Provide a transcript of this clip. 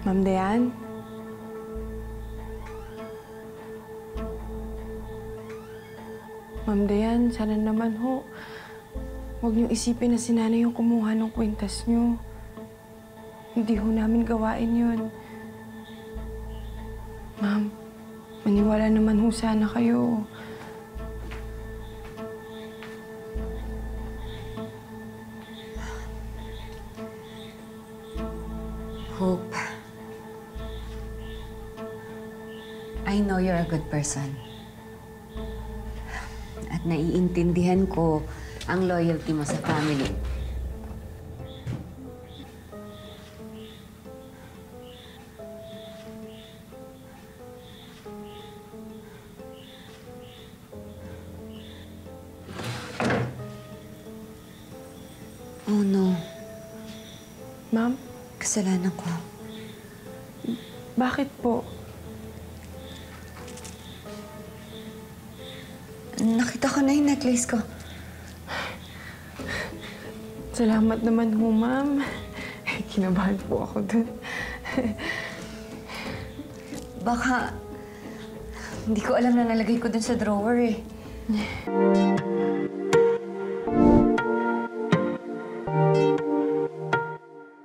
Ma'am Dayan? Ma'am Dayan, sana naman ho, huwag niyong isipin na si Nanay yung kumuha ng kwintas niyo. Hindi ho namin gawain yun. Ma'am, maniwala naman ho sana kayo. Hope, I know you're a good person. At naiintindihan ko ang loyalty mo sa family. Oh no. Ma'am? Kasalanan ko. Bakit po? Nakita ko na yung necklace ko. Salamat naman ho, ma'am. Kinabahan po ako dun. Baka hindi ko alam na nalagay ko dun sa drawer eh.